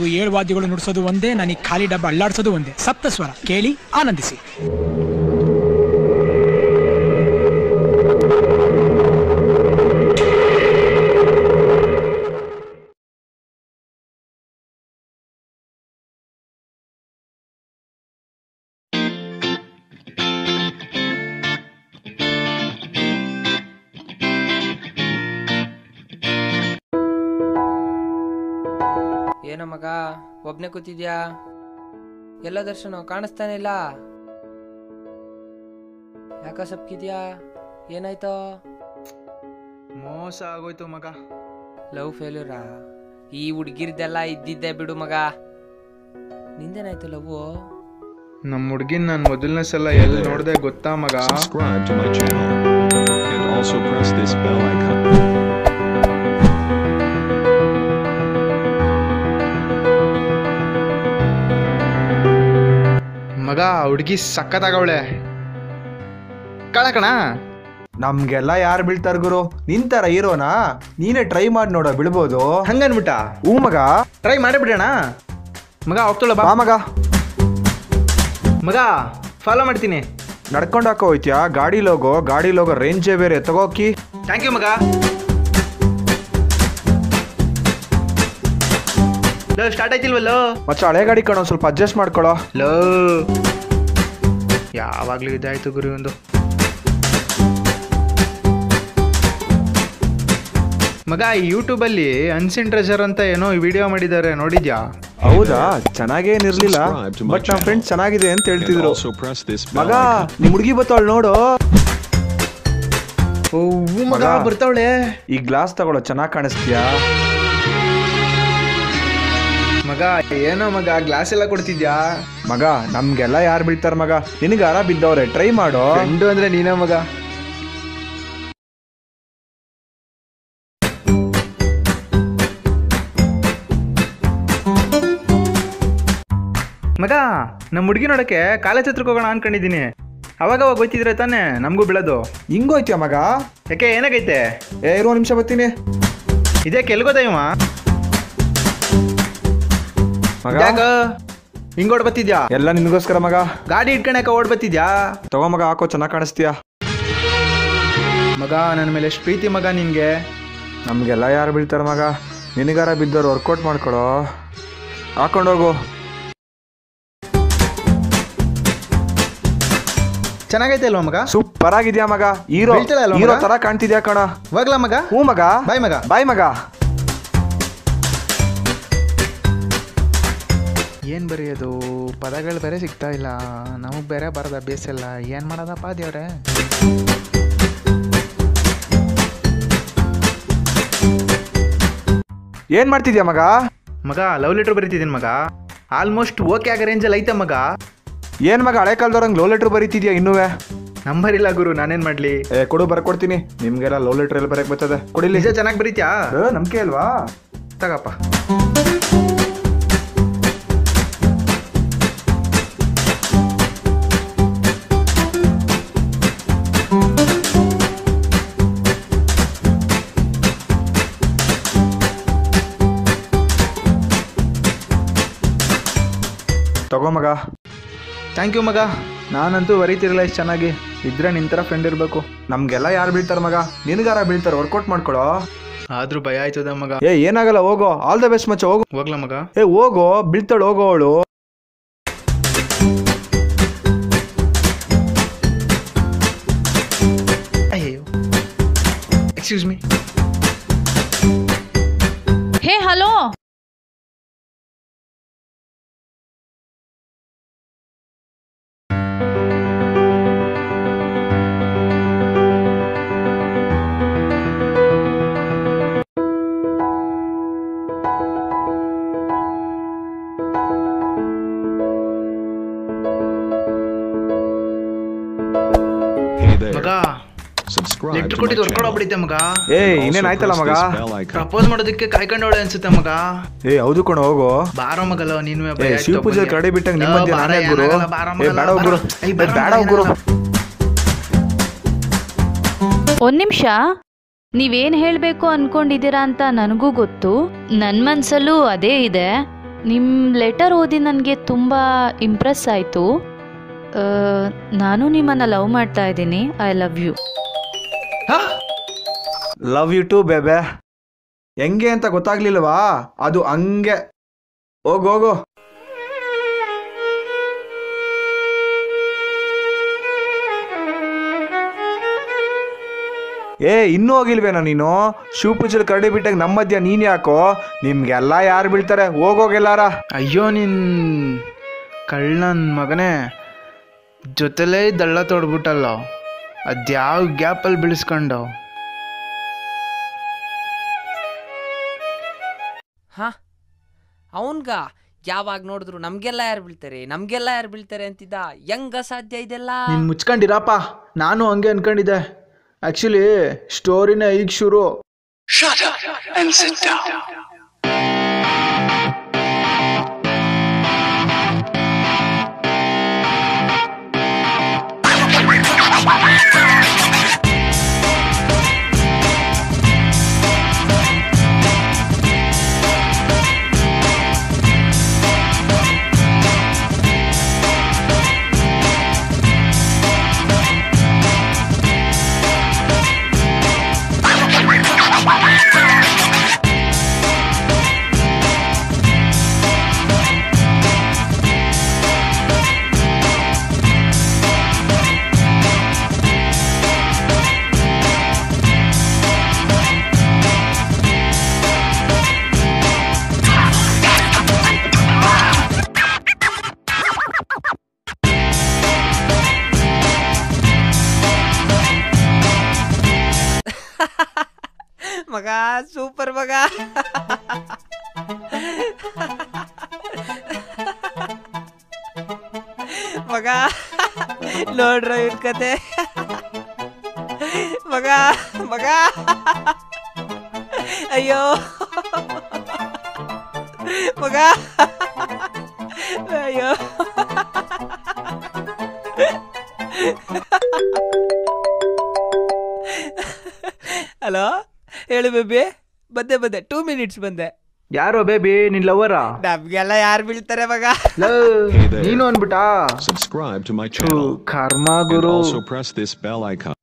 ನೀವು 7 ವಾದ್ಯಗಳು ನುಡಿಸೋದು ಒಂದೇ, ನನಗೆ ಖಾಲಿ ಡಬ್ಬ ಅಳ್ಳಾಡ್ಸೋದು ಒಂದೇ. ಸಪ್ತಸ್ವರ ಕೇಳಿ ಆನಂದಿಸಿ. ಏನೋ ಮಗ ಒಬ್ನೇ ಕೂತಿದ್ಯಾ? ಎಲ್ಲ ದರ್ಶನ ಕಾಣಿಸ್ತಾನೆ ಇಲ್ಲ. ಯಾಕ ಸಪ್ಕಿದ್ಯಾ? ಏನಾಯ್ತೋ? ಮೋಸ ಆಗೋಯ್ತು ಮಗ. ಲವ್ ಫೇಲ್ಯೂರಾ? ಈ ಹುಡ್ಗಿರ್ದೆಲ್ಲ ಇದ್ದಿದ್ದೆ ಬಿಡು ಮಗ. ನಿಂದೇನಾಯ್ತು ಲವ್? ನಮ್ಮ ಹುಡ್ಗಿನ್ ನಾನು ಮೊದಲನೇ ಸಲ ಎಲ್ಲಿ ನೋಡ್ದೆ ಗೊತ್ತಾ ಮಗ? Subscribe to my channel and also press this bell icon. ಮಗ ಹುಡುಗಿ ಸಕ್ಕತ್ತಾಗವಳೆ ಕಣ. ನಮ್ಗೆಲ್ಲ ಯಾರು ಬೀಳ್ತಾರ ಗುರು? ನಿಂತರ ಹೀರೋನಾ? ನೀನೇ ಟ್ರೈ ಮಾಡಿ ನೋಡೋ, ಬೀಳ್ಬೋದು. ಹಂಗನ್ಬಿಟ್ಟ? ಹೂ ಮಗ, ಟ್ರೈ ಮಾಡಿ ಬಿಡೋಣ ಮಗ. ಹೋಗ್ತಾಳ ಬಾ ಮಗ. ಮಗ ಫಾಲೋ ಮಾಡ್ತೀನಿ. ನಡ್ಕೊಂಡು ಹಾಕೋ ಹೋಯ್ತ್ಯಾ? ಗಾಡಿ ಲೋಗೋ ರೇಂಜೇ ಬೇರೆ. ತಗೋಕಿ. ಥ್ಯಾಂಕ್ ಯು ಮಗ. ಲೋ ಸ್ಟಾರ್ಟ್ ಆಯ್ತಿಲ್ವಲ್ಲೋ? ಮಚ್ಚ ಹಳೆ ಗಾಡಿ ಕಣೋ, ಸ್ವಲ್ಪ ಅಡ್ಜಸ್ಟ್ ಮಾಡ್ಕೊಳ್ಳೋ. ಲೋ ಯಾವಾಗ್ಲೂ ಇದಾಯ್ತು ಗುರು ಒಂದು. ಮಗ ಯೂಟ್ಯೂಬಲ್ಲಿ ಅನ್ಸಿನ್ ಟ್ರೆಜರ್ ಅಂತ ಏನೋ ವಿಡಿಯೋ ಮಾಡಿದ್ದಾರೆ, ನೋಡಿದ್ಯಾ? ಹೌದಾ? ಚೆನ್ನಾಗೇನಿರ್ಲಿಲ್ಲ, ಬಟ್ ನಮ್ಮ ಫ್ರೆಂಡ್ಸ್ ಚೆನ್ನಾಗಿದೆ ಅಂತ ಹೇಳ್ತಿದ್ರು. ಮಗ ನಿಮ್ ಹುಡುಗಿ ಬತ್ತಾವಳು ನೋಡು. ಮಗ ಬರ್ತಾವಳೆ. ಈ ಗ್ಲಾಸ್ ತಗೊಳ್ಳೋ, ಚೆನ್ನಾಗಿ ಕಾಣಿಸ್ತೀಯಾ? ಮಗ ಏನೋ ಮಗ ಗ್ಲಾಸ್ ಎಲ್ಲ ಕೊಡ್ತಿದ್ಯಾ? ಮಗ ನಮ್ಗೆಲ್ಲ ಯಾರು ಬೀಳ್ತಾರ ಮಗ? ನಿನಗಾರ ಬಿದ್ದವ್ರೆ, ಟ್ರೈ ಮಾಡೋ. ಫ್ರೆಂಡು ಅಂದ್ರೆ ನೀನೇ ಮಗ. ಮಗ ನಮ್ಮ ಹುಡುಗಿ ನೋಡಕ್ಕೆ ಕಾಲೇಜ್ ಹತ್ರಕ್ಕೆ ಹೋಗೋಣ ಅನ್ಕೊಂಡಿದ್ದೀನಿ. ಅವಾಗ ಹೋಗ್ತಿದ್ರೆ ತಾನೆ ನಮಗೂ ಬೀಳೋದು. ಹಿಂಗೋಯ್ತೀಯ ಮಗ? ಯಾಕೆ ಏನಾಗೈತೆ? ಇರೋ ನಿಮಿಷ ಬರ್ತೀನಿ. ಇದೇ ಕೆಲ್ಗೋದಯ್ಯಮ್ಮ ಮಗ. ಹಿಂಗ್ ಓಡ್ ಬತ್ತಿದ್ಯಾ? ಎಲ್ಲ ನಿನ್ಗೋಸ್ಕರ ಮಗ. ಗಾಡಿ ಇಟ್ಕೊಳಕ ಓಡ್ ಬತ್ತಿದ್ಯಾ? ತಗೋ ಮಗ, ಹಾಕೋ, ಚೆನ್ನಾಗಿ ಕಾಣಿಸ್ತೀಯಾ ಮಗ. ನನ್ನ ಮೇಲೆ ಎಷ್ಟು ಪ್ರೀತಿ ಮಗ ನಿನ್ಗೆ. ನಮ್ಗೆಲ್ಲ ಯಾರು ಬೀಳ್ತಾರ ಮಗ? ನಿನಗಾರ ಬಿದ್ದವ್ರು ವರ್ಕೌಟ್ ಮಾಡ್ಕೊಳೋ, ಹಾಕೊಂಡೋಗು. ಚೆನ್ನಾಗೈತೆ ಅಲ್ವಾ ಮಗ? ಸೂಪರ್ ಆಗಿದ್ಯಾ ಮಗ. ಹೀರೋ ತರ ಕಾಣ್ತಿದ್ಯಾ ಕಣ. ಹೋಗ್ಲಾ ಮಗ? ಹೂ ಮಗ. ಬಾಯ್ ಮಗ. ಬಾಯ್ ಮಗ. ಏನ್ ಬರೆಯೋದು? ಪದಗಳು ಬೇರೆ ಸಿಗ್ತಾ ಇಲ್ಲ, ನಮಗ್ ಬೇರೆ ಬರದ ಅಭ್ಯಾಸ ಇಲ್ಲ. ಏನ್ ಮಾಡೋದಪ್ಪ ದೇವ್ರೆ? ಏನ್ ಮಾಡ್ತಿದ್ಯಾ ಮಗ? ಮಗ ಲವ್ ಲೆಟರ್ ಬರೀತಿದ್ದೀನಿ ಮಗ. ಆಲ್ಮೋಸ್ಟ್ ಓಕೆ ಆಗ ರೇಂಜಲ್ಲಿ ಐತೆ ಮಗ. ಏನ್ ಮಗ ಹಳೆ ಕಾಲದವ್ರಂಗ್ ಲವ್ ಲೆಟರ್ ಬರೀತಿದ್ಯಾ ಇನ್ನುವೆ? ನಂಬರ್ ಇಲ್ಲ ಗುರು, ನಾನೇನ್ ಮಾಡ್ಲಿ? ಕೊಡು, ಬರ್ಕೊಡ್ತೀನಿ. ನಿಮ್ಗೆಲ್ಲ ಲವ್ ಲೆಟರ್ ಎಲ್ಲ ಬರಕ್ ಬರ್ತದೆ, ಕೊಡಿಲಿ. ನಿಜ ಚೆನ್ನಾಗಿ ಬರೀತ್ಯಾ? ನಂಬಿಕೆ ಅಲ್ವಾ? ತಗಪ್ಪ. ತಗೋ ಮಗ. ಥ್ಯಾಂಕ್ ಯು ಮಗ. ನಾನಂತೂ ಬರೀತಿರಲ್ಲ ಇಷ್ಟು ಚೆನ್ನಾಗಿ. ಇದ್ರೆ ನಿನ್ ಥರ ಫ್ರೆಂಡ್ ಇರಬೇಕು. ನಮ್ಗೆಲ್ಲ ಯಾರು ಬೀಳ್ತಾರ ಮಗ? ನಿನಗಾರ ಬೀಳ್ತಾರ, ವರ್ಕೌಟ್ ಮಾಡ್ಕೊಳೋ. ಆದ್ರೂ ಭಯ ಆಯ್ತದ ಮಗ. ಏನಾಗಲ್ಲ, ಹೋಗೋ. ಆಲ್ ದ ಬೆಸ್ಟ್ ಮಚ್ಚ, ಹೋಗು. ಹೋಗ್ಲಾ ಮಗ? ಹೋಗೋ, ಬೀಳ್ತಾಳು, ಹೋಗೋ ಅವಳು. ಅಯ್ಯೋ, ಎಕ್ಸ್ಕ್ಯೂಸ್ ಮೀ. ಹೇ ಹಲೋ. ಮಗ ಲೆಟ್ರ್ ಕೊಟ್ಟಿದ್ದು ವರ್ಕೌಟ್ ಆಗ್ಬಿಡುತ್ತೆ ಮಗ. ಇನ್ನೇನ್ ಆಯ್ತಲ್ಲ ಮಗ? ಪ್ರಪೋಸ್ ಮಾಡೋದಕ್ಕೆ ಕಾಯ್ಕೊಂಡವಳೆ ಅನ್ಸುತ್ತೆ ಮಗ. ಹೌದು ಕಣ, ಹೋಗೋ. ಬಾರೋ ಮಗಲ್ಲ ನೀನು. ಶಿವ ಪೂಜೆ ಕಡೆ ಬಿಟ್ಟಂಗ ನಿಮ್ಮಂದಿ ನಾನೇ ಗುರು. ಬೇಡ ಹೋಗ್ರು, ಬೇಡ ಹೋಗ್ರು. ಒಂದ್ ನಿಮಿಷ. ನೀವೇನ್ ಹೇಳ್ಬೇಕು ಅನ್ಕೊಂಡಿದ್ದೀರಾ ಅಂತ ನನಗೂ ಗೊತ್ತು. ನನ್ ಮನ್ಸಲ್ಲೂ ಅದೇ ಇದೆ. ನಿಮ್ಮ ಲೆಟರ್ ಓದಿ ನನಗೆ ತುಂಬ ಇಂಪ್ರೆಸ್ ಆಯಿತು. ನಾನು ನಿಮ್ಮನ್ನು ಲವ್ ಮಾಡ್ತಾ ಇದ್ದೀನಿ. I love you. Love you too babe. ಹೆಂಗೆ ಅಂತ ಗೊತ್ತಾಗ್ಲಿಲ್ವಾ? ಅದು ಹಂಗೆ. ಹೋಗು. ಇನ್ನೂ ಹೋಗಿಲ್ವೇನೋ ನೀನು? ಶಿವಪೂಜಲ್ ಕರಡಿ ಬಿಟ್ಟಾಗ ನಮ್ಮ ಮಧ್ಯ ನೀನ್ ಯಾಕೋ? ನಿಮ್ಗೆಲ್ಲ ಯಾರು ಬೀಳ್ತಾರೆ? ಹೋಗೋಗೆಲ್ಲಾರ. ಅಯ್ಯೋ ನಿನ್ ಕಳ್ಳನ್ ಮಗನೇ, ಜೊತೆಲೇ ದಳ್ಳ ತೊಡ್ಬಿಟ್ಟಲ್ಲ, ಅದ್ಯಾವ ಗ್ಯಾಪಲ್ಲಿ ಬೀಳಿಸ್ಕೊಂಡು. ಹಾ, ಅವನ್ಗ ಯಾವಾಗ ನೋಡಿದ್ರು ನಮ್ಗೆಲ್ಲ ಯಾರು ಬೀಳ್ತಾರೆ ಅಂತಿದ್ದ. ಹೆಂಗ ಸಾಧ್ಯ ಇದೆಲ್ಲ? ನೀನ್ ಮುಚ್ಕೊಂಡಿರಪ್ಪ. ನಾನು ಹಂಗೆ ಅನ್ಕೊಂಡಿದ್ದೆ. ಆಕ್ಚುಲಿ ಸ್ಟೋರಿನ ಈಗ ಶುರು. ಮಗ ಸೂಪರ್ ಮಗ. ಮಗ ನೋಡ್ರ ಇವ್ರ ಕತೆ. ಮಗ ಅಯ್ಯೋ ಮಗ ಅಯ್ಯೋ. ಹಲೋ, ಹೇಳು ಬೇಬಿ. ಬಂದೆ 2 minutes ಬಂದೆ. ಯಾರೋ ಬೇಬಿ? ನಿನ್ ಲವರಾ? ನಮ್ಗೆಲ್ಲ ಯಾರು ಬೀಳ್ತಾರೆ ಮಗ? ನೀನು ಅನ್ಬಿಟ್ಟಾ? Subscribe to my channel ಕರ್ಮ and Guru. also press this bell icon.